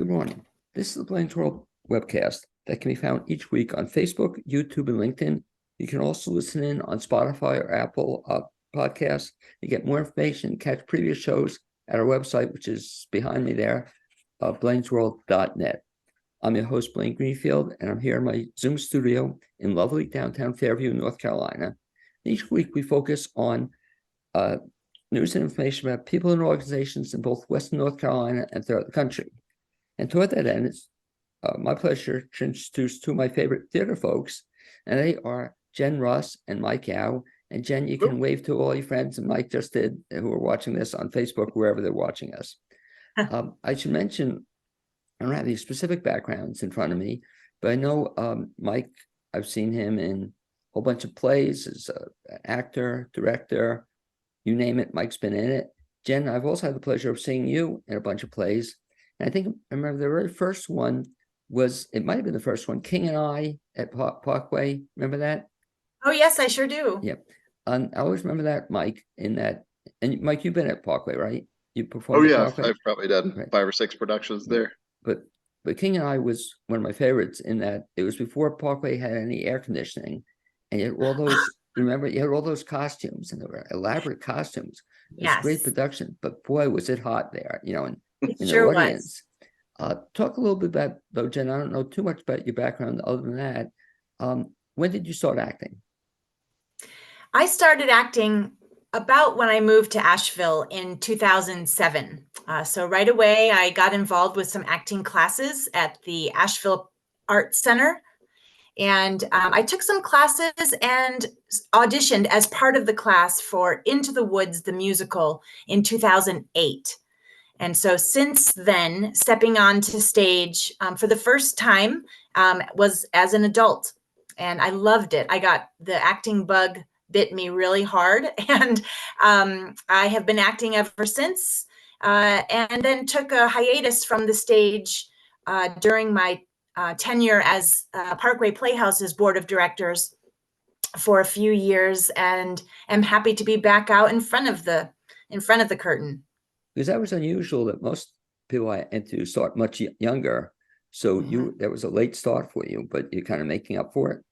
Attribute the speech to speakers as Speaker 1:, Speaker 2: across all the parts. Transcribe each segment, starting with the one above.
Speaker 1: Good morning. This is the Blaine's World webcast that can be found each week on Facebook, YouTube, and LinkedIn. You can also listen in on Spotify or Apple podcasts. You get more information, catch previous shows at our website, which is behind me there, blainesworld.net. I'm your host, Blaine Greenfield, and I'm here in my Zoom studio in lovely downtown Fairview, North Carolina. Each week, we focus on news and information about people and organizations in both Western North Carolina and throughout the country. And toward that end, it's my pleasure to introduce two of my favorite theater folks, and they are Jen Russ and Mike Yao. And Jen, you can wave to all your friends, and Mike just did, who are watching this on Facebook, wherever they're watching us. I should mention, I don't have any specific backgrounds in front of me, but I know Mike, I've seen him in a whole bunch of plays as an actor, director, you name it, Mike's been in it. Jen, I've also had the pleasure of seeing you in a bunch of plays. And I think I remember the very first one was, it might have been the first one, King and I at Parkway. Remember that?
Speaker 2: Oh, yes, I sure do.
Speaker 1: Yep. I always remember that, Mike, in that. And Mike, you've been at Parkway, right? You performed at Parkway?
Speaker 3: I've probably done 5 or 6 productions there.
Speaker 1: But King and I was one of my favorites in that it was before Parkway had any air conditioning. And you had all those, remember, you had all those costumes, and they were elaborate costumes. It was great production, but boy, was it hot there, you know, in the audience. Talk a little bit about, though, Jen, I don't know too much about your background other than that. When did you start acting?
Speaker 2: I started acting about when I moved to Asheville in 2007. So right away, I got involved with some acting classes at the Asheville Art Center. And I took some classes and auditioned as part of the class for Into the Woods, the musical, in 2008. And so since then, stepping onto stage for the first time was as an adult. And I loved it. I got the acting bug bit me really hard. And I have been acting ever since. And then took a hiatus from the stage during my tenure as Parkway Playhouse's board of directors for a few years, and am happy to be back out in front of the curtain.
Speaker 1: Because that was unusual that most people I into start much younger. So that was a late start for you, but you're kind of making up for it.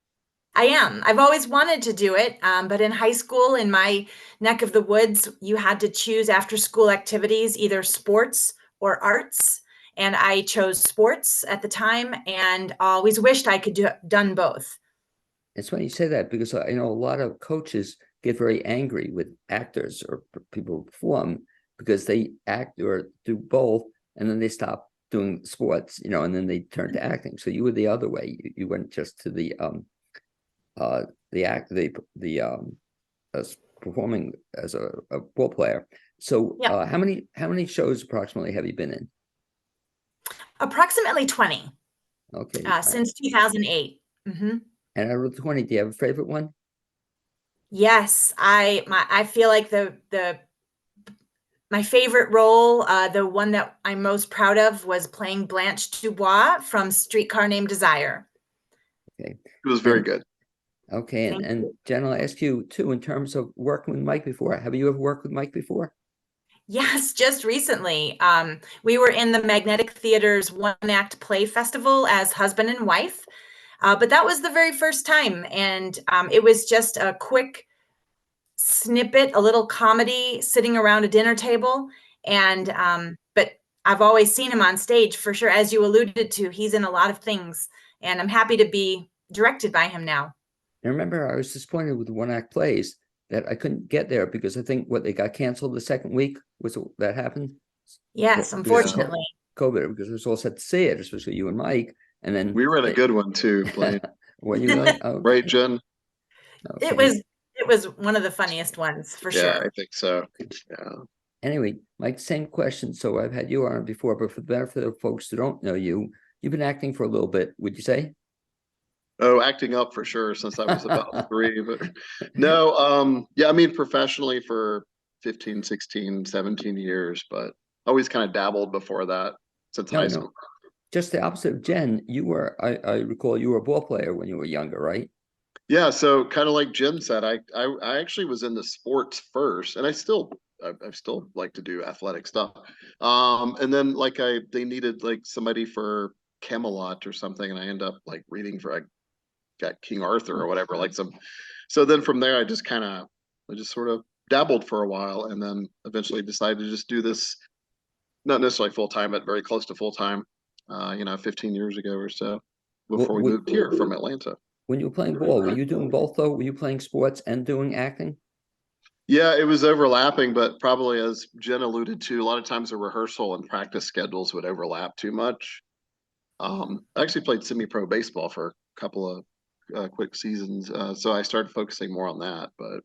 Speaker 2: I am. I've always wanted to do it, but in high school, in my neck of the woods, you had to choose after school activities, either sports or arts. And I chose sports at the time, and always wished I could have done both.
Speaker 1: It's funny you say that, because I know a lot of coaches get very angry with actors or people who perform because they act or do both, and then they stop doing sports, you know, and then they turn to acting. So you were the other way. You went just to the performing as a ball player. So how many shows approximately have you been in?
Speaker 2: Approximately 20.
Speaker 1: Okay.
Speaker 2: Since 2008.
Speaker 1: And out of the 20, do you have a favorite one?
Speaker 2: Yes, I feel like my favorite role, the one that I'm most proud of, was playing Blanche Dubois from Streetcar Named Desire.
Speaker 1: Okay.
Speaker 3: It was very good.
Speaker 1: Okay, and Jen, I'll ask you too, in terms of working with Mike before. Have you ever worked with Mike before?
Speaker 2: Yes, just recently. We were in the Magnetic Theater's one-act play festival as husband and wife, but that was the very first time, and it was just a quick snippet, a little comedy sitting around a dinner table. And but I've always seen him on stage, for sure. As you alluded to, he's in a lot of things, and I'm happy to be directed by him now.
Speaker 1: I remember I was disappointed with the one-act plays that I couldn't get there because I think they got canceled the second week. Was that happened?
Speaker 2: Yes, unfortunately.
Speaker 1: COVID, because we was all set to see it, especially you and Mike. And then
Speaker 3: we were in a good one too, Blaine.
Speaker 1: Were you really?
Speaker 3: Right, Jen?
Speaker 2: Okay. It was one of the funniest ones, for sure.
Speaker 3: Yeah, I think so. Yeah.
Speaker 1: Anyway, Mike, same question. So I've had you on before, but for the benefit of folks who don't know you, you've been acting for a little bit, would you say?
Speaker 3: Oh, acting up for sure, since I was about 3. But no, yeah, I mean, professionally for 15, 16, 17 years, but always kind of dabbled before that since high school.
Speaker 1: Just the opposite of Jen. You were, I recall you were a ball player when you were younger, right?
Speaker 3: Yeah, so kind of like Jim said, I actually was into sports first, and I still I still like to do athletic stuff. And then like they needed like somebody for Camelot or something, and I end up like reading for I got King Arthur or whatever, like some. So then from there, I just sort of dabbled for a while, and then eventually decided to just do this, not necessarily full time, but very close to full time. 15 years ago or so, before we moved here from Atlanta.
Speaker 1: When you were playing ball, were you doing both though? Were you playing sports and doing acting?
Speaker 3: Yeah, it was overlapping, but probably as Jen alluded to, a lot of times the rehearsal and practice schedules would overlap too much. I actually played semi-pro baseball for a couple of quick seasons, so I started focusing more on that. But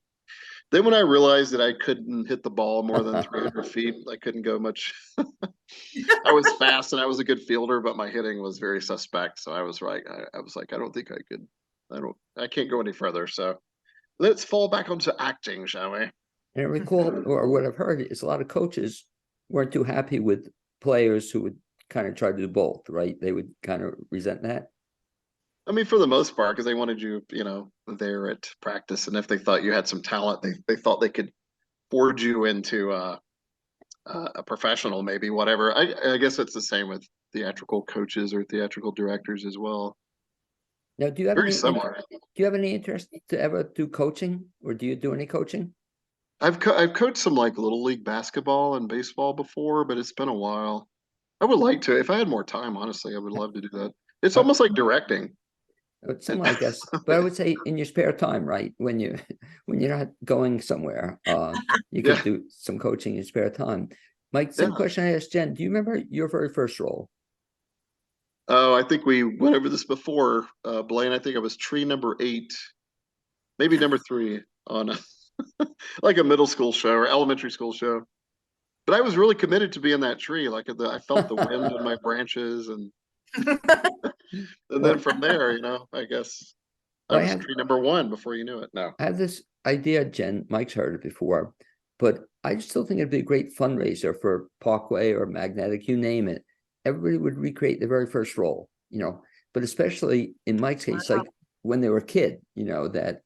Speaker 3: then when I realized that I couldn't hit the ball more than 300 feet, I couldn't go much. I was fast and I was a good fielder, but my hitting was very suspect. So I was like, I don't think I could. I can't go any further. So let's fall back onto acting, shall we?
Speaker 1: And I recall, or what I've heard is a lot of coaches weren't too happy with players who would kind of try to do both, right? They would kind of resent that.
Speaker 3: I mean, for the most part, because they wanted you, there at practice, and if they thought you had some talent, they thought they could forge you into a professional, maybe whatever. I guess it's the same with theatrical coaches or theatrical directors as well.
Speaker 1: Now, do you have
Speaker 3: Very
Speaker 1: any
Speaker 3: similar.
Speaker 1: do you have any interest to ever do coaching, or do you do any coaching?
Speaker 3: I've coached some like little league basketball and baseball before, but it's been a while. I would like to, if I had more time, honestly, I would love to do that. It's almost like directing.
Speaker 1: Some, I guess, but I would say in your spare time, right? When you're not going somewhere, you could
Speaker 3: Yeah.
Speaker 1: do some coaching in your spare time. Mike, same
Speaker 3: Yeah.
Speaker 1: question I asked Jen. Do you remember your very first role?
Speaker 3: Oh, I think we went over this before, Blaine. I think I was tree number 8, maybe number 3 on like a middle school show or elementary school show. But I was really committed to being that tree. Like I felt the wind in my branches, and then from there, I guess I
Speaker 1: Well,
Speaker 3: was tree number 1 before you knew it. No.
Speaker 1: I have this idea, Jen. Mike's heard it before, but I still think it'd be a great fundraiser for Parkway or Magnetic, you name it. Everybody would recreate their very first role, but especially in Mike's case, like when they were a kid, that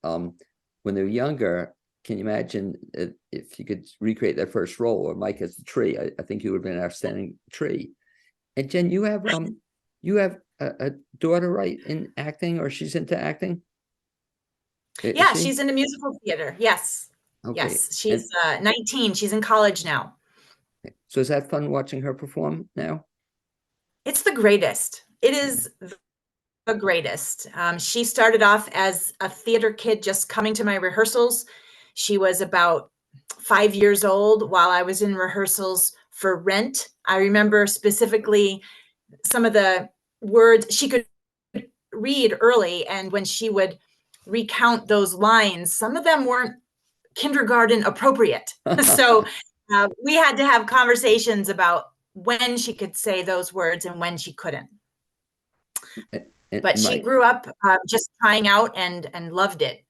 Speaker 1: when they were younger, can you imagine if you could recreate their first role, or Mike as the tree? I think you would have been an outstanding tree. And Jen, you have a daughter, right, in acting, or she's into acting?
Speaker 2: Yeah, she's into musical theater. Yes.
Speaker 1: Okay.
Speaker 2: Yes. She's 19. She's in college now.
Speaker 1: So is that fun watching her perform now?
Speaker 2: It's the greatest. It is the greatest. She started off as a theater kid, just coming to my rehearsals. She was about 5 years old while I was in rehearsals for Rent. I remember specifically some of the words she could read early, and when she would recount those lines, some of them weren't kindergarten appropriate. So we had to have conversations about when she could say those words and when she couldn't. But she grew up just trying out and loved it.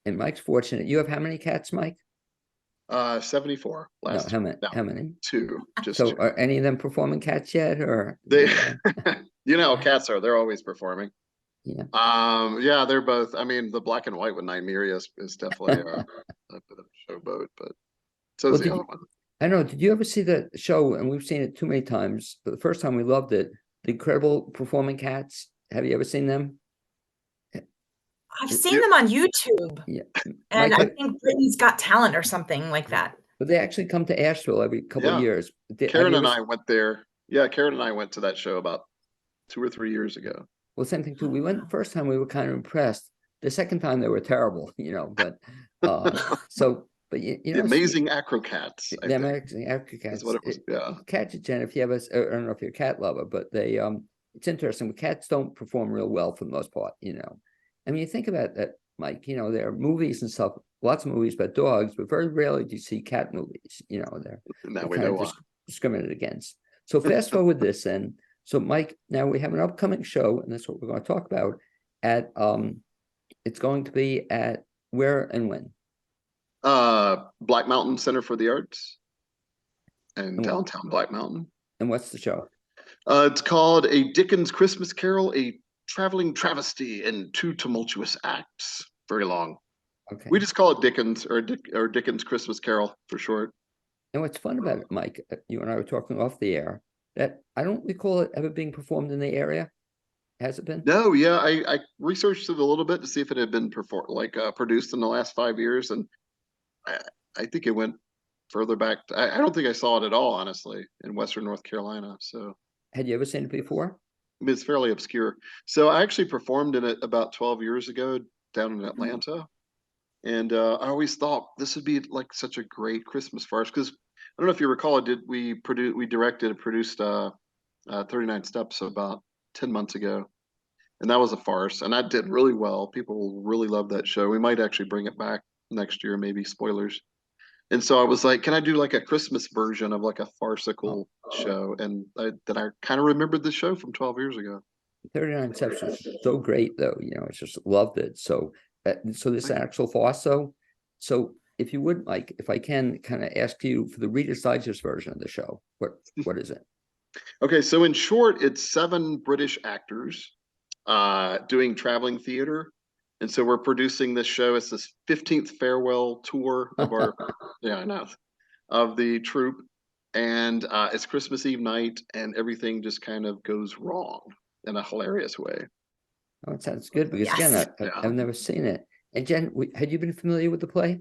Speaker 1: And Mike's fortunate. You have how many cats, Mike?
Speaker 3: 74 last.
Speaker 1: No, how many?
Speaker 3: No,
Speaker 1: how many?
Speaker 3: 2. Just
Speaker 1: so
Speaker 3: 2.
Speaker 1: Are any of them performing cats yet, or
Speaker 3: they? Cats they're always performing.
Speaker 1: Yeah.
Speaker 3: Yeah, they're both. I mean, the black and white with Nymeria is definitely a bit of a showboat, but so is the other one.
Speaker 1: I know. Did you ever see the show? And we've seen it too many times. But the first time we loved it. The Incredible Performing Cats. Have you ever seen them?
Speaker 2: I've seen them on YouTube.
Speaker 1: Yeah.
Speaker 2: And I think Britain's Got Talent or something like that.
Speaker 1: But they actually come to Asheville every couple of years.
Speaker 3: Karen and I went there. Yeah, Karen and I went to that show about 2 or 3 years ago.
Speaker 1: Well, same thing too. We went the first time, we were kind of impressed. The second time they were terrible, but but
Speaker 3: the amazing Acrocats.
Speaker 1: The amazing Acrocats is
Speaker 3: what it was. Yeah.
Speaker 1: Catch it, Jen, if you have I don't know if you're a cat lover, but they it's interesting. But cats don't perform real well for the most part, I mean, you think about that, Mike, there are movies and stuff, lots of movies about dogs, but very rarely do you see cat movies, they're kind of discriminated against. So fast forward this then. So Mike, now we have an upcoming show, and that's what we're going to talk about at, it's going to be at where and when?
Speaker 3: Black Mountain Center for the Arts and downtown Black Mountain.
Speaker 1: And what's the show?
Speaker 3: It's called A Dickens Christmas Carol, a traveling travesty in 2 tumultuous acts. Very long.
Speaker 1: Okay.
Speaker 3: We just call it Dickens or Dickens Christmas Carol for short.
Speaker 1: And what's fun about it, Mike, you and I were talking off the air, that I don't recall it ever being performed in the area. Has it been?
Speaker 3: No, yeah, I researched it a little bit to see if it had been produced in the last 5 years, and I, I think it went further back. I don't think I saw it at all, honestly, in Western North Carolina. So
Speaker 1: Had you ever seen it before?
Speaker 3: it's fairly obscure. So I actually performed in it about 12 years ago down in Atlanta. And I always thought this would be like such a great Christmas farce because I don't know if you recall, we directed and produced 39 Steps about 10 months ago. And that was a farce. And that did really well. People really loved that show. We might actually bring it back next year, maybe, spoilers. And so I was like, can I do like a Christmas version of like a farcical show? And I kind of remembered the show from 12 years ago.
Speaker 1: 39 Steps was so great, though. I just loved it. So this is an actual farce. So if you would, Mike, if I can kind of ask you for the Reader's Digest version of the show, what is it?
Speaker 3: Okay, so in short, it's 7 British actors doing traveling theater. And so we're producing this show. It's this 15th farewell tour of our, yeah, I know, of the troupe. And it's Christmas Eve night, and everything just kind of goes wrong in a hilarious way.
Speaker 1: Oh, it sounds good because
Speaker 2: Yes.
Speaker 1: again, I've never seen it. And Jen, had you been familiar with the play?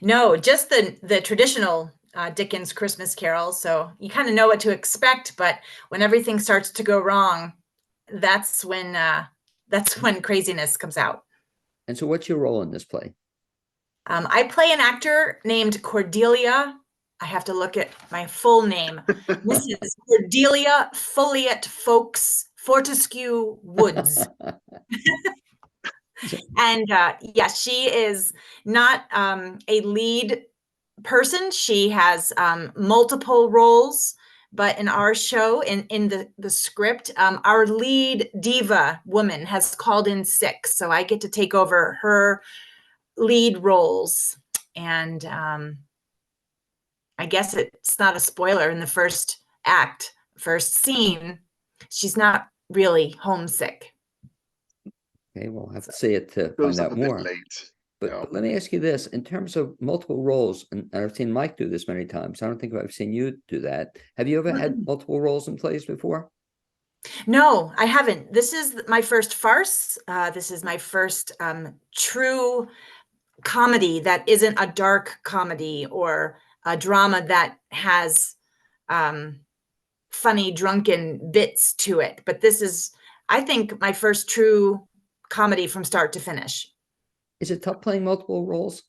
Speaker 2: No, just the traditional Dickens Christmas Carol. So you kind of know what to expect, but when everything starts to go wrong, that's when craziness comes out.
Speaker 1: And so what's your role in this play?
Speaker 2: I play an actor named Cordelia. I have to look at my full name. Mrs. Cordelia Folliot Folks Fortescue Woods. And yeah, she is not a lead person. She has multiple roles, but in our show, in the script, our lead diva woman has called in sick. So I get to take over her lead roles. And I guess it's not a spoiler in the first scene, she's not really homesick.
Speaker 1: Okay, we'll have to see it to
Speaker 3: Goes
Speaker 1: find
Speaker 3: up
Speaker 1: out
Speaker 3: a bit
Speaker 1: more.
Speaker 3: late.
Speaker 1: But let me ask you this, in terms of multiple roles, and I've seen Mike do this many times. I don't think I've seen you do that. Have you ever had multiple roles in plays before?
Speaker 2: No, I haven't. This is my first farce. This is my first true comedy that isn't a dark comedy or a drama that has funny, drunken bits to it. But this is, I think, my first true comedy from start to finish.
Speaker 1: Is it tough playing multiple roles?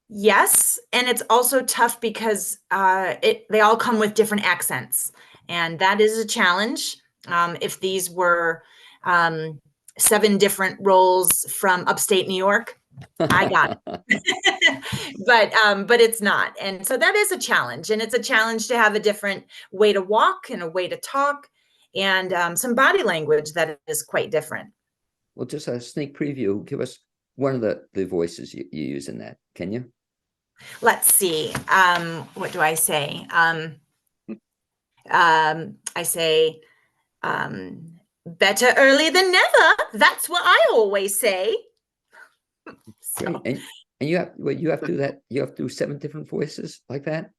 Speaker 2: Yes, and it's also tough because they all come with different accents, and that is a challenge. If these were 7 different roles from upstate New York, I got it. But it's not, and so that is a challenge, and it's a challenge to have a different way to walk and a way to talk, and some body language that is quite different.
Speaker 1: Well, just a sneak preview. Give us one of the voices you use in that. Can you?
Speaker 2: Let's see. What do I say? I say, better early than never. That's what I always say. So.
Speaker 1: And you have to do that. You have to do 7 different voices like that.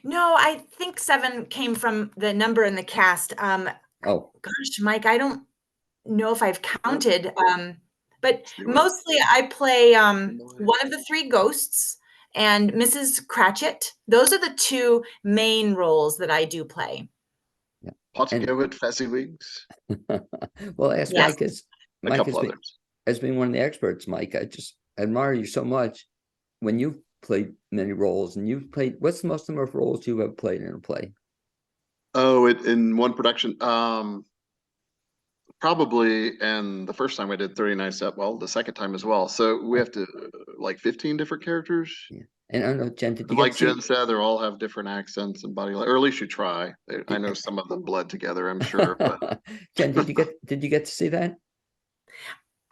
Speaker 2: No, I think 7 came from the number in the cast.
Speaker 1: Oh
Speaker 2: gosh, Mike, I don't know if I've counted. But mostly I play one of the 3 ghosts and Mrs. Cratchit. Those are the 2 main roles that I do play.
Speaker 1: Yeah.
Speaker 3: Potgoed, Fezziwigs.
Speaker 1: Well, ask
Speaker 2: Yes.
Speaker 1: Mike has been one of the experts. Mike, I just admire you so much. When you've played many roles, and you've played, what's the most number of roles you have played in a play?
Speaker 3: Oh, in one production, probably. And the first time I did 39 Step, well, the second time as well. So we have to like 15 different characters.
Speaker 1: Yeah. And I don't know, Jen, did you
Speaker 3: Like Jen said, they all have different accents and body, or at least you try. I know some of them bled together, I'm sure. But
Speaker 1: Jen, did you get to see that?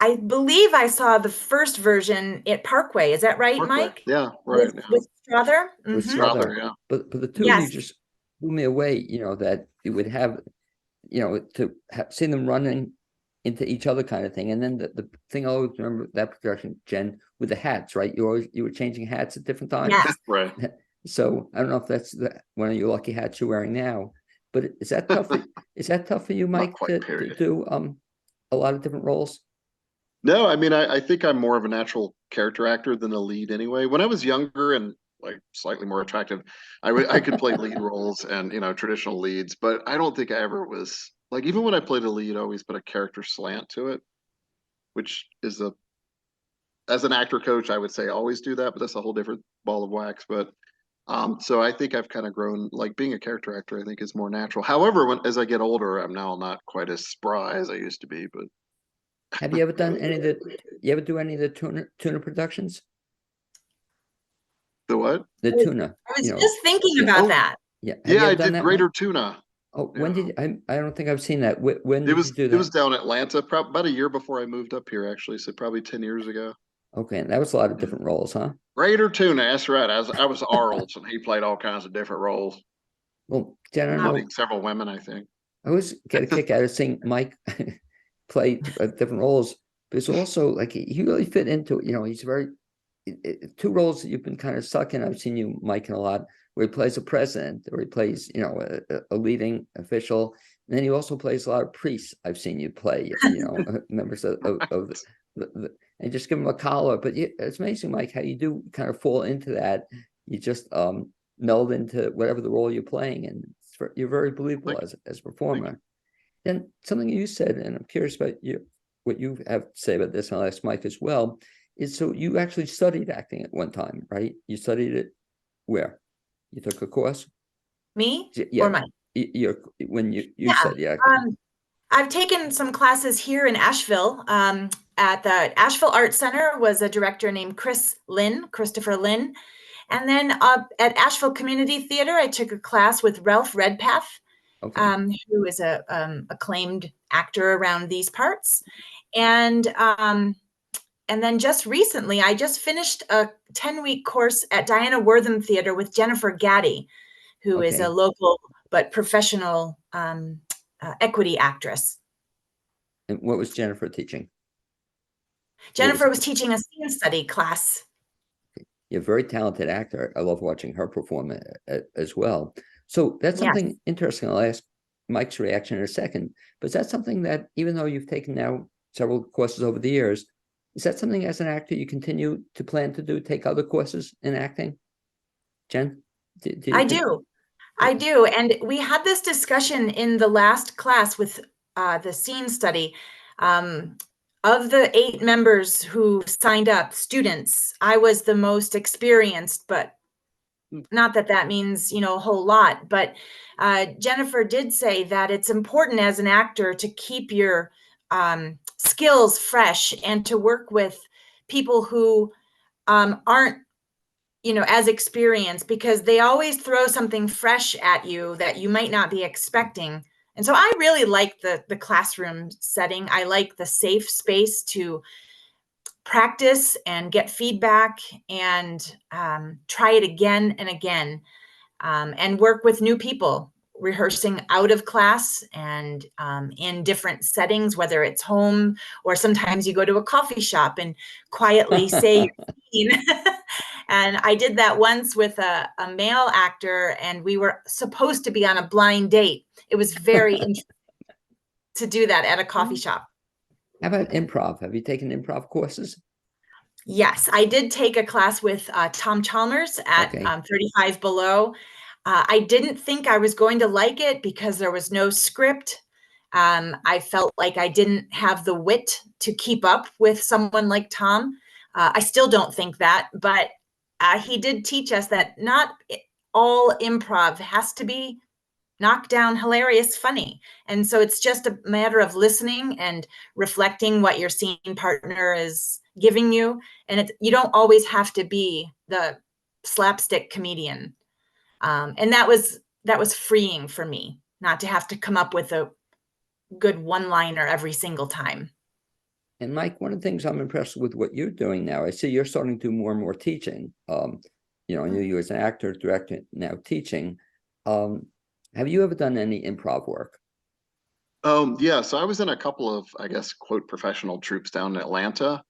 Speaker 2: I believe I saw the first version at Parkway. Is that right,
Speaker 3: Parkway.
Speaker 2: Mike?
Speaker 3: Yeah, right.
Speaker 2: With Strother?
Speaker 1: With
Speaker 2: Mhm.
Speaker 1: Strother,
Speaker 3: yeah.
Speaker 1: But the 2
Speaker 2: Yes.
Speaker 1: you just blew me away, that you would have, to see them running into each other kind of thing. And then the thing I always remember that production, Jen, with the hats, right? You were changing hats at different times.
Speaker 2: Yes.
Speaker 3: Right.
Speaker 1: So I don't know if that's one of your lucky hats you're wearing now, but is that tough? Is that tough for you,
Speaker 3: Not
Speaker 1: Mike,
Speaker 3: quite,
Speaker 1: to
Speaker 3: period.
Speaker 1: do a lot of different roles?
Speaker 3: No, I mean, I think I'm more of a natural character actor than a lead anyway. When I was younger and like slightly more attractive, I could play lead roles and, traditional leads, but I don't think I ever was like, even when I played a lead, I always put a character slant to it, which is as an actor coach, I would say always do that, but that's a whole different ball of wax. But so I think I've kind of grown, like being a character actor, I think is more natural. However, as I get older, I'm now not quite as spry as I used to be, but
Speaker 1: Have you ever done any of the? You ever do any of the tuna productions?
Speaker 3: the what?
Speaker 1: The tuna,
Speaker 2: I was just thinking
Speaker 1: yeah.
Speaker 2: about
Speaker 3: Oh,
Speaker 2: that.
Speaker 1: Yeah. Have
Speaker 3: yeah,
Speaker 1: you
Speaker 3: I
Speaker 1: ever done
Speaker 3: did
Speaker 1: that, Mike?
Speaker 3: Greater Tuna.
Speaker 1: Oh, when
Speaker 3: Yeah.
Speaker 1: did I don't think I've seen that. When did you do
Speaker 3: It
Speaker 1: that?
Speaker 3: was down in Atlanta, probably about a year before I moved up here, actually. So probably 10 years ago.
Speaker 1: Okay, and that was a lot of
Speaker 3: Yeah.
Speaker 1: different roles, huh?
Speaker 3: Greater Tuna, that's right. I was Arles, and he played all kinds of different roles,
Speaker 1: Well, Jen, I don't
Speaker 3: including
Speaker 1: know.
Speaker 3: several women, I think.
Speaker 1: I always get a kick out of seeing Mike play different roles, but it's also like he really fit into it. He's very two roles that you've been kind of stuck in. I've seen you, Mike, in a lot where he plays a president or he plays, a leading official. And then he also plays a lot of priests. I've seen you play, members of and just give them a collar. But it's amazing, Mike, how you do kind of fall into that. You just meld into whatever the role you're playing, and you're very believable as a performer. Then something you said, and I'm curious about what you have to say about this, and I'll ask Mike as well, is so you actually studied acting at one time, right? You studied it where? You took a course?
Speaker 2: Me
Speaker 1: Yeah.
Speaker 2: or Mike?
Speaker 1: When you
Speaker 2: Yeah.
Speaker 1: studied acting.
Speaker 2: I've taken some classes here in Asheville. At the Asheville Art Center was a director named Christopher Lynn. And then at Asheville Community Theater, I took a class with Ralph Redpath,
Speaker 1: Okay.
Speaker 2: who is a acclaimed actor around these parts. And then just recently, I just finished a 10-week course at Diana Wortham Theater with Jennifer Gaddy, who is a
Speaker 1: Okay.
Speaker 2: local but professional equity actress.
Speaker 1: And what was Jennifer teaching?
Speaker 2: Jennifer was teaching a scene study class.
Speaker 1: You're a very talented actor. I love watching her perform as well. So that's
Speaker 2: Yes.
Speaker 1: something interesting. I'll ask Mike's reaction in a second. But is that something that, even though you've taken now several courses over the years, is that something as an actor you continue to plan to do, take other courses in acting? Jen?
Speaker 2: I do. I do. And we had this discussion in the last class with the scene study. Of the 8 members who signed up, students, I was the most experienced, but not that that means, a whole lot. But Jennifer did say that it's important as an actor to keep your skills fresh and to work with people who aren't as experienced, because they always throw something fresh at you that you might not be expecting. And so I really like the classroom setting. I like the safe space to practice and get feedback and try it again and again, and work with new people, rehearsing out of class and in different settings, whether it's home or sometimes you go to a coffee shop and quietly say your scene. And I did that once with a male actor, and we were supposed to be on a blind date. It was very interesting to do that at a coffee shop.
Speaker 1: How about improv? Have you taken improv courses?
Speaker 2: Yes, I did take a class with Tom Chalmers at 35 Below. I didn't think I was going to like it because there was no script. I felt like I didn't have the wit to keep up with someone like Tom. I still don't think that, but he did teach us that not all improv has to be knockdown, hilarious, funny. And so it's just a matter of listening and reflecting what your scene partner is giving you. And you don't always have to be the slapstick comedian. And that was freeing for me, not to have to come up with a good one-liner every single time.
Speaker 1: And Mike, one of the things I'm impressed with what you're doing now, I see you're starting to do more and more teaching. I knew you as an actor, director, now teaching. Have you ever done any improv work?
Speaker 3: Yeah, so I was in a couple of, I guess, quote, professional troupes down in Atlanta.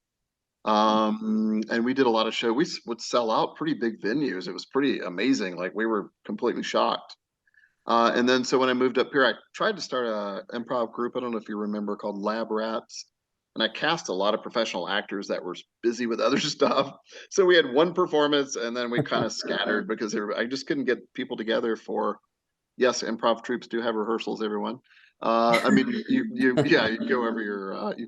Speaker 3: And we did a lot of shows. We would sell out pretty big venues. It was pretty amazing. Like we were completely shocked. And then so when I moved up here, I tried to start a improv group. I don't know if you remember, called Lab Rats. And I cast a lot of professional actors that were busy with other stuff. So we had one performance and then we kind of scattered because I just couldn't get people together for, yes, improv troupes do have rehearsals, everyone. I mean, yeah, you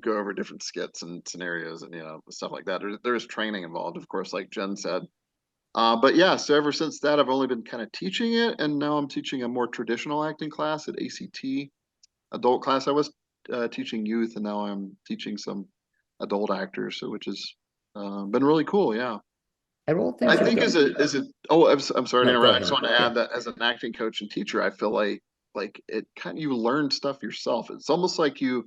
Speaker 3: go over different skits and scenarios and, stuff like that. There's training involved, of course, like Jen said. But yeah, so ever since that, I've only been kind of teaching it, and now I'm teaching a more traditional acting class at ACT, adult class. I was teaching youth, and now I'm teaching some adult actors, so which has been really cool. Yeah,
Speaker 1: At all things
Speaker 3: I
Speaker 1: you've
Speaker 3: think
Speaker 1: done.
Speaker 3: I'm sorry to
Speaker 1: No, go
Speaker 3: interrupt. I just
Speaker 1: ahead.
Speaker 3: want to
Speaker 1: Yeah.
Speaker 3: add that as an acting coach and teacher, I feel like it kind of you learn stuff yourself. It's almost like you're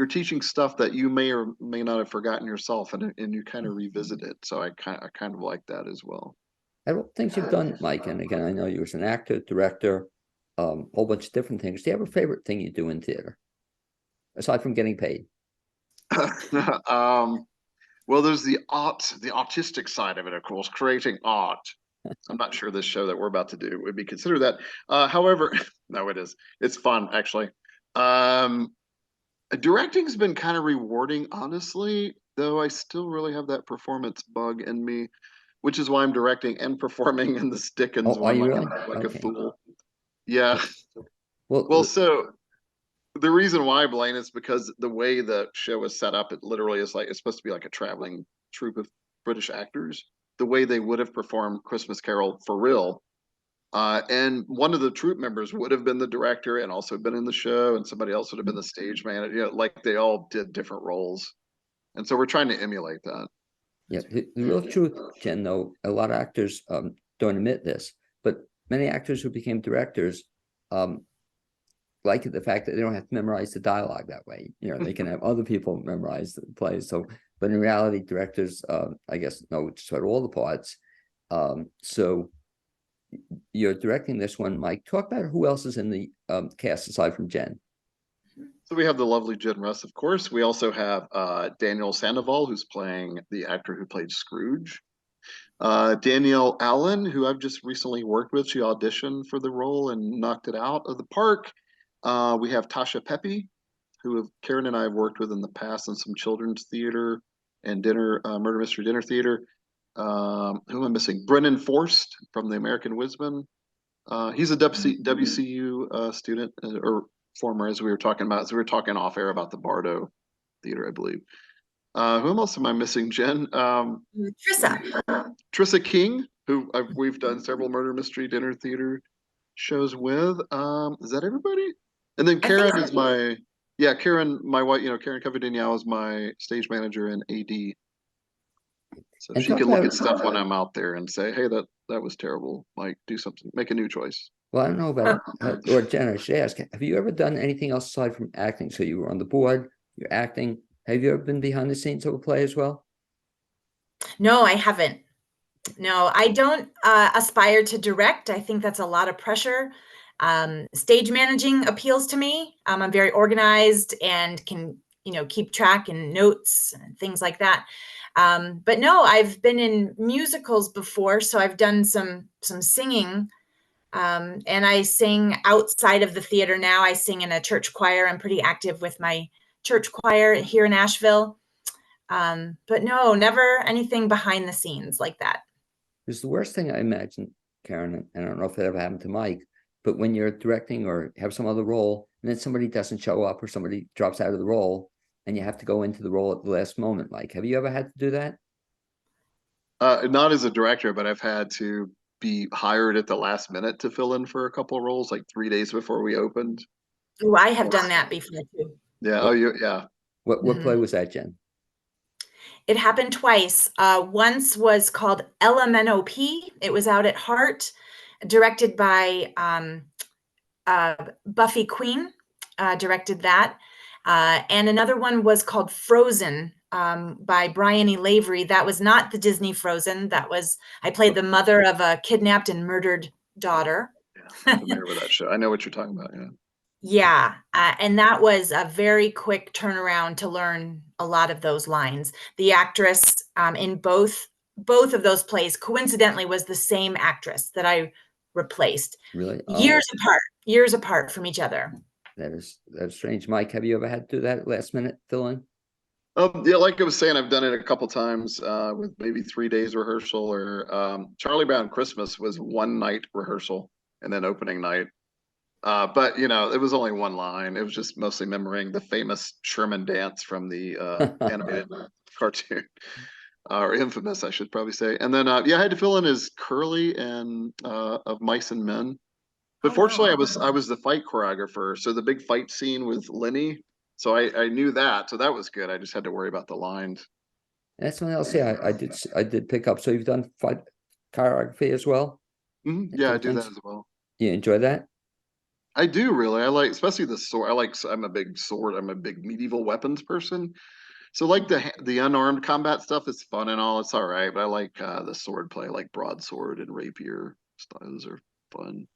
Speaker 3: teaching stuff that you may or may not have forgotten yourself, and you kind of revisit it. So I kind of like that as well.
Speaker 1: At all things you've done, Mike, and again, I know you was an actor, director, whole bunch of different things. Do you have a favorite thing you do in theater, aside from getting paid?
Speaker 3: Well, there's the artistic side of it, of course, creating art. I'm not sure this show that we're about to do would be considered that. However, no, it is. It's fun, actually. Um, Directing's been kind of rewarding, honestly, though I still really have that performance bug in me, which is why I'm directing and performing in the Stickens
Speaker 1: Oh, are
Speaker 3: one
Speaker 1: you really?
Speaker 3: like a
Speaker 1: Okay.
Speaker 3: fool. Yeah.
Speaker 1: Well,
Speaker 3: Well, so the reason why, Blaine, is because the way the show is set up, it literally is like it's supposed to be like a traveling troupe of British actors. The way they would have performed Christmas Carol for real. And one of the troupe members would have been the director and also been in the show, and somebody else would have been the stage manager. Like they all did different roles. And so we're trying to emulate that.
Speaker 1: yeah, the real truth, Jen, though, a lot of actors don't admit this, but many actors who became directors like the fact that they don't have to memorize the dialogue that way. They can have other people memorize the plays. So, but in reality, directors, I guess, know just about all the parts. So you're directing this one, Mike. Talk about who else is in the cast aside from Jen.
Speaker 3: So we have the lovely Jen Russ, of course. We also have Daniel Sandoval, who's playing the actor who played Scrooge. Danielle Allen, who I've just recently worked with. She auditioned for the role and knocked it out of the park. We have Tasha Pepe, who Karen and I have worked with in the past in some children's theater and murder mystery dinner theater. Who am I missing? Brennan Forst from the American Wisdom. He's a WCU student or former, as we were talking about. So we were talking off air about the Bardo Theater, I believe. Who else am I missing, Jen? Trissa King, who we've done several murder mystery dinner theater shows with. Is that everybody? And then Karen is Karen, my wife, Karen Coverdiniao is my stage manager and AD. So
Speaker 1: And
Speaker 3: she can look at stuff when I'm out there and say, hey, that was terrible. Like, do something, make a new choice.
Speaker 1: Well, I don't know about, or Jen, I should ask, have you ever done anything else aside from acting? So you were on the board, you're acting. Have you ever been behind the scenes of a play as well?
Speaker 2: No, I haven't. No, I don't aspire to direct. I think that's a lot of pressure. Stage managing appeals to me. I'm very organized and can, keep track and notes and things like that. But no, I've been in musicals before, so I've done some singing. And I sing outside of the theater now. I sing in a church choir. I'm pretty active with my church choir here in Asheville. But no, never anything behind the scenes like that.
Speaker 1: Because the worst thing I imagine, Karen, and I don't know if it ever happened to Mike, but when you're directing or have some other role, and then somebody doesn't show up or somebody drops out of the role, and you have to go into the role at the last moment. Like, have you ever had to do that?
Speaker 3: Not as a director, but I've had to be hired at the last minute to fill in for a couple of roles, like 3 days before we opened.
Speaker 2: Oh, I have done that before too.
Speaker 3: Yeah. Yeah.
Speaker 1: What play was that, Jen?
Speaker 2: It happened twice. Once was called LMNOP. It was out at Hart, directed by Buffy Queen, directed that. And another one was called Frozen by Brian E. Lavery. That was not the Disney Frozen. I played the mother of a kidnapped and murdered daughter.
Speaker 3: Yeah, I'm familiar with that show. I know what you're talking about. Yeah.
Speaker 2: Yeah, and that was a very quick turnaround to learn a lot of those lines. The actress in both of those plays, coincidentally, was the same actress that I replaced.
Speaker 1: Really? Oh,
Speaker 2: Years apart from each other.
Speaker 1: that's strange. Mike, have you ever had to do that last minute fill in?
Speaker 3: Yeah, like I was saying, I've done it a couple times with maybe 3 days rehearsal, or Charlie Brown Christmas was one night rehearsal and then opening night. But it was only one line. It was just mostly remembering the famous Sherman dance from the animated cartoon, or infamous, I should probably say. And then yeah, I had to fill in as Curly and of Mice and Men. But
Speaker 2: Oh,
Speaker 3: fortunately,
Speaker 2: wow.
Speaker 3: I was the fight choreographer, so the big fight scene with Lenny. So I knew that, so that was good. I just had to worry about the lines.
Speaker 1: That's something else. Yeah, I did pick up. So you've done fight choreography as well?
Speaker 3: Yeah, I
Speaker 1: Sort of
Speaker 3: do that
Speaker 1: things.
Speaker 3: as well.
Speaker 1: You enjoy that?
Speaker 3: I do really. I like, especially the sword. I'm a big sword. I'm a big medieval weapons person. So like the unarmed combat stuff is fun and all. It's all right, but I like the sword play, like broadsword and rapier styles are fun.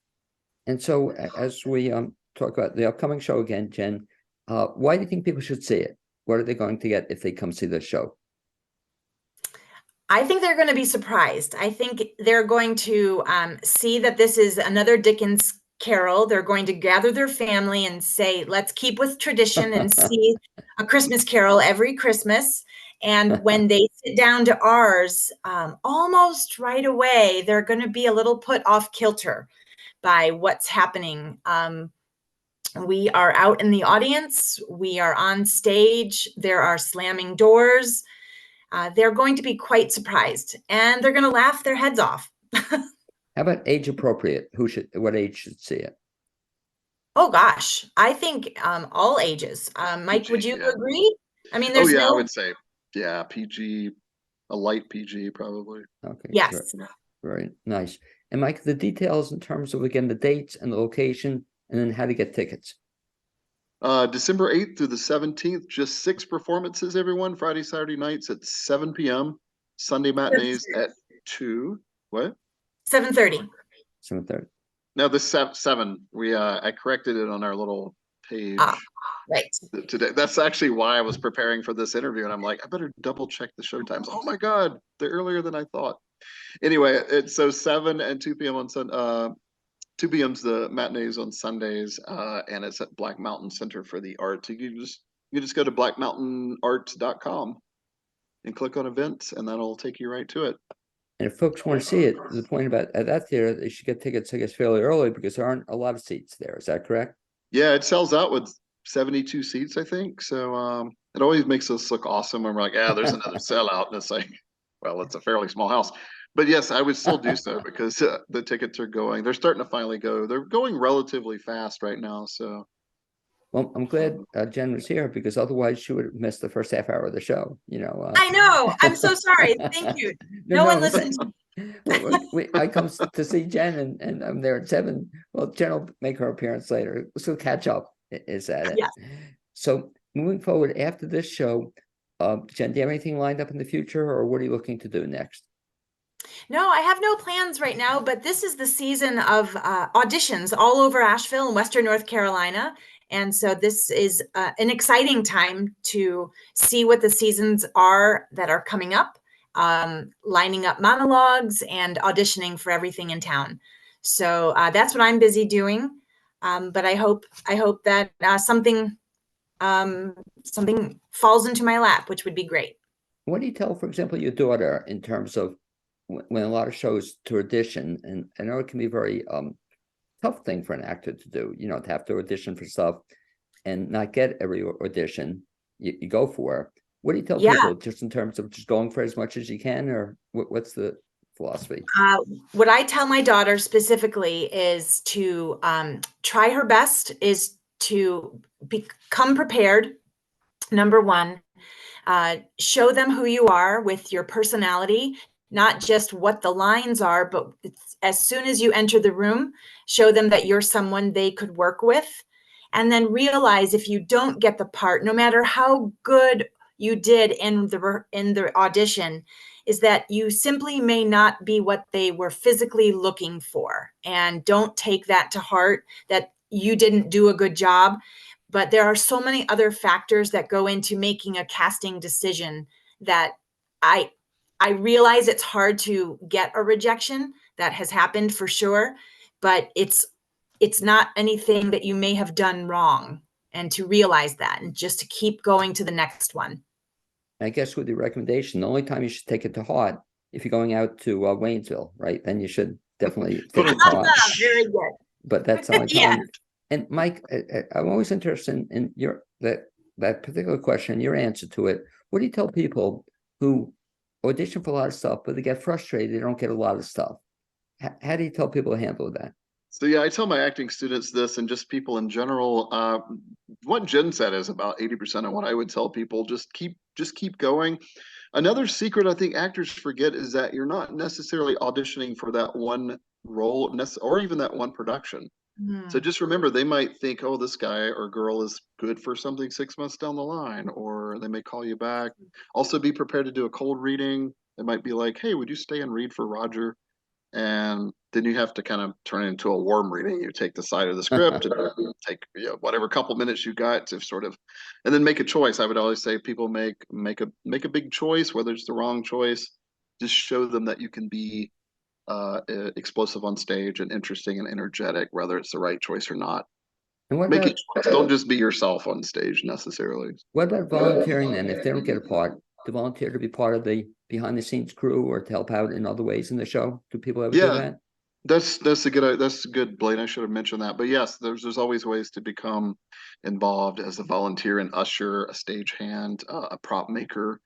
Speaker 1: And so as we talk about the upcoming show again, Jen, why do you think people should see it? What are they going to get if they come see this show?
Speaker 2: I think they're going to be surprised. I think they're going to see that this is another Dickens carol. They're going to gather their family and say, let's keep with tradition and see A Christmas Carol every Christmas. And when they sit down to ours, almost right away, they're going to be a little put off kilter by what's happening. We are out in the audience. We are on stage. There are slamming doors. They're going to be quite surprised, and they're going to laugh their heads off.
Speaker 1: How about age appropriate? What age should see it?
Speaker 2: Oh gosh, I think all ages. Mike, would
Speaker 3: PG,
Speaker 2: you
Speaker 3: yeah.
Speaker 2: agree? I mean,
Speaker 3: Oh
Speaker 2: there's
Speaker 3: yeah, I
Speaker 2: no.
Speaker 3: would say yeah, PG, a light PG probably.
Speaker 1: Okay,
Speaker 2: Yes.
Speaker 1: very nice. And Mike, the details in terms of, again, the dates and the location, and then how to get tickets.
Speaker 3: December 8th through the 17th, just 6 performances, everyone. Friday, Saturday nights at 7 p.m. Sunday matinees at 2. What?
Speaker 2: 7:30.
Speaker 1: 7:30.
Speaker 3: No, this 7. I corrected it on our little page
Speaker 2: Right.
Speaker 3: today. That's actually why I was preparing for this interview, and I'm like, I better double check the show times. Oh my God, they're earlier than I thought. Anyway, it's so 7 and 2 p.m. on Sunday. 2 p.m.'s the matinees on Sundays, and it's at Black Mountain Center for the Arts. You just go to blackmountainarts.com and click on events, and that'll take you right to it.
Speaker 1: And if folks want to see it, the point about at that theater, they should get tickets, I guess, fairly early because there aren't a lot of seats there. Is that correct?
Speaker 3: Yeah, it sells out with 72 seats, I think. So it always makes us look awesome when we're like, yeah, there's another sellout, and it's like, well, it's a fairly small house. But yes, I would still do so because the tickets are going. They're starting to finally go. They're going relatively fast right now. So,
Speaker 1: Well, I'm glad Jen was here because otherwise she would have missed the first half hour of the show.
Speaker 2: I know. I'm so sorry. Thank you. No one listened.
Speaker 1: I come to see Jen and I'm there at 7. Well, Jen will make her appearance later. So catch up. Is that it?
Speaker 2: Yes.
Speaker 1: So moving forward after this show, Jen, do you have anything lined up in the future, or what are you looking to do next?
Speaker 2: No, I have no plans right now, but this is the season of auditions all over Asheville and Western North Carolina. And so this is an exciting time to see what the seasons are that are coming up, lining up monologues and auditioning for everything in town. So that's what I'm busy doing. But I hope that something falls into my lap, which would be great.
Speaker 1: What do you tell, for example, your daughter in terms of when a lot of shows to audition, and I know it can be a very tough thing for an actor to do, to have to audition for stuff and not get every audition you go for. What do you tell people just in terms of just going for as much as you can, or what's the philosophy?
Speaker 2: What I tell my daughter specifically is to try her best, is to become prepared. Number one, show them who you are with your personality, not just what the lines are, but as soon as you enter the room, show them that you're someone they could work with. And then realize if you don't get the part, no matter how good you did in the audition, is that you simply may not be what they were physically looking for. And don't take that to heart, that you didn't do a good job. But there are so many other factors that go into making a casting decision that I realize it's hard to get a rejection. That has happened for sure, but it's not anything that you may have done wrong, and to realize that and just to keep going to the next one.
Speaker 1: I guess with your recommendation, the only time you should take it to heart if you're going out to Waynesville, right? Then you should definitely take it to heart.
Speaker 2: Very good.
Speaker 1: But that's the only
Speaker 2: Yeah.
Speaker 1: time. And Mike, I'm always interested in your that particular question, your answer to it. What do you tell people who audition for a lot of stuff, but they get frustrated, they don't get a lot of stuff? How do you tell people to handle that?
Speaker 3: So yeah, I tell my acting students this, and just people in general. What Jen said is about 80% of what I would tell people. Just keep going. Another secret I think actors forget is that you're not necessarily auditioning for that one role, or even that one production. So just remember, they might think, oh, this guy or girl is good for something 6 months down the line, or they may call you back. Also, be prepared to do a cold reading. It might be like, hey, would you stay and read for Roger? And then you have to kind of turn it into a warm reading. You take the side of the script and take whatever couple minutes you got to sort of, and then make a choice. I would always say people make a big choice, whether it's the wrong choice. Just show them that you can be explosive on stage and interesting and energetic, whether it's the right choice or not.
Speaker 1: And what
Speaker 3: Make
Speaker 1: about
Speaker 3: it choice. Don't just be yourself on stage necessarily.
Speaker 1: what about volunteering then? If they don't get a part, to volunteer to be part of the behind the scenes crew or to help out in other ways in the show? Do people ever do
Speaker 3: Yeah,
Speaker 1: that?
Speaker 3: that's a good, Blaine. I should have mentioned that. But yes, there's always ways to become involved as a volunteer, an usher, a stagehand, a prop maker,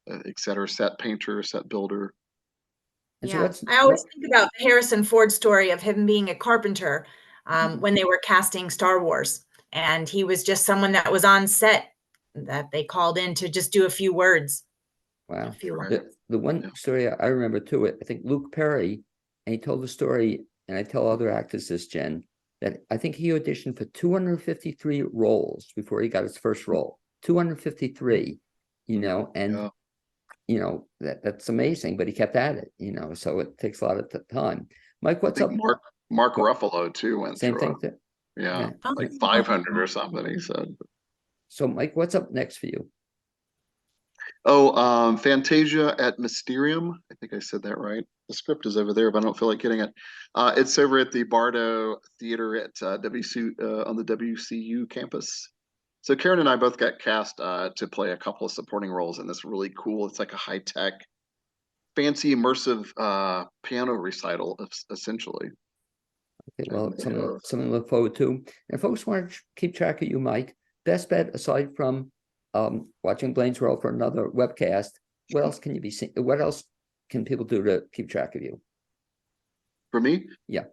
Speaker 3: et cetera, set painter, set builder.
Speaker 1: And so
Speaker 2: Yeah, I always think about the Harrison Ford story of him being a carpenter when they were casting Star Wars. And he was just someone that was on set that they called in to just do a few words.
Speaker 1: wow.
Speaker 3: Right.
Speaker 1: The one story I remember too, I think Luke Perry, and he told the story, and I tell other actors this, Jen, that I think he auditioned for 253 roles before he got his first role. 253, and
Speaker 3: Yeah.
Speaker 1: That's amazing, but he kept at it, so it takes a lot of time. Mike, what's up?
Speaker 3: Mark Ruffalo too went
Speaker 1: Same
Speaker 3: through
Speaker 1: thing.
Speaker 3: yeah,
Speaker 2: Oh,
Speaker 3: like 500 or something, he said.
Speaker 1: So Mike, what's up next for you?
Speaker 3: Oh, Fantasia at Mysterium. I think I said that right. The script is over there, but I don't feel like getting it. It's over at the Bardo Theater at WC on the WCU campus. So Karen and I both got cast to play a couple of supporting roles in this really cool. It's like a high tech, fancy, immersive piano recital, essentially.
Speaker 1: Okay, well, something to look forward to. And if folks want to keep track of you, Mike, best bet aside from watching Blaine's World for another webcast, what else can you be seeing? What else can people do to keep track of you?
Speaker 3: For me?
Speaker 1: Yeah.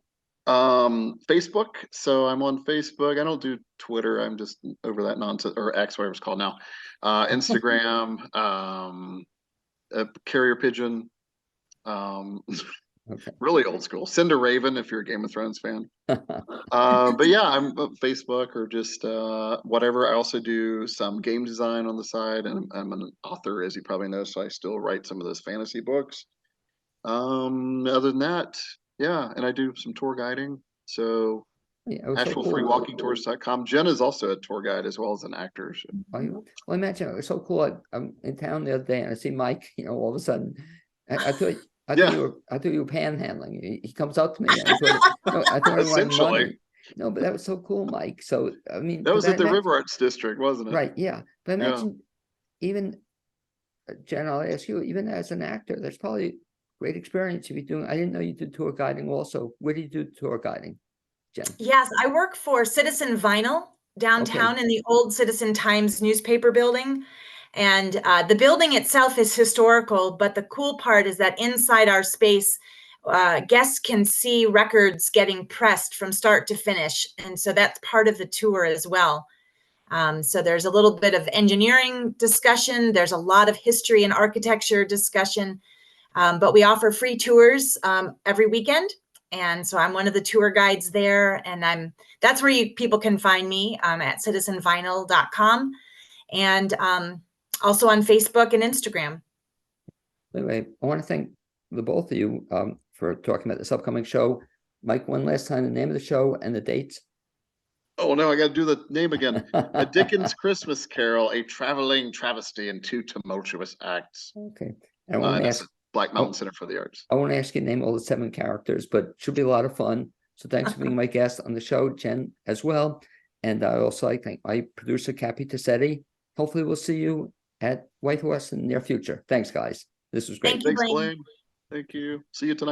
Speaker 3: Facebook. So I'm on Facebook. I don't do Twitter. I'm just over that nonsense, or X, whatever it's called now. Instagram, Carrier Pigeon.
Speaker 1: Okay.
Speaker 3: Really old school. Send a Raven if you're a Game of Thrones fan. But yeah, I'm on Facebook or just whatever. I also do some game design on the side, and I'm an author, as you probably know, so I still write some of those fantasy books. Other than that, yeah, and I do some tour guiding. So
Speaker 1: Yeah, it was so cool.
Speaker 3: AshevilleFreeWalkingTours.com. Jen is also a tour guide as well as an actor. So.
Speaker 1: Well, imagine it was so cool. I'm in town the other day and I see Mike. All of a sudden, I thought you were panhandling. He comes up to me. And I thought he wanted money. No, but that was so cool, Mike. So I mean,
Speaker 3: that was at the River Arts District, wasn't it?
Speaker 1: Right. Yeah, but imagine even Jen. I'll ask you, even as an actor, there's probably great experience if you're doing. I didn't know you did tour guiding also. Where do you do tour guiding, Jen?
Speaker 2: Yes, I work for Citizen Vinyl downtown in the old Citizen Times newspaper building. And the building itself is historical, but the cool part is that inside our space, guests can see records getting pressed from start to finish. And so that's part of the tour as well. So there's a little bit of engineering discussion. There's a lot of history and architecture discussion, but we offer free tours every weekend. And so I'm one of the tour guides there, and that's where people can find me at citizenvinyl.com, and also on Facebook and Instagram.
Speaker 1: Anyway, I want to thank the both of you for talking about this upcoming show. Mike, one last time, the name of the show and the dates.
Speaker 3: Oh no, I got to do the name again. A Dickens Christmas Carol, a traveling travesty in 2 tumultuous acts.
Speaker 1: Okay. And I want
Speaker 3: And
Speaker 1: to
Speaker 3: that's
Speaker 1: ask,
Speaker 3: Black Mountain Center for the Arts.
Speaker 1: I won't ask you to name all the 7 characters, but should be a lot of fun. So thanks for being my guest on the show, Jen, as well. And I also like to thank my producer, Cappy Tassetti. Hopefully we'll see you at White Horse in the near future. Thanks, guys. This was great.
Speaker 2: Thank you,
Speaker 3: Thanks,
Speaker 2: Blaine.
Speaker 3: Blaine. Thank you. See you tonight.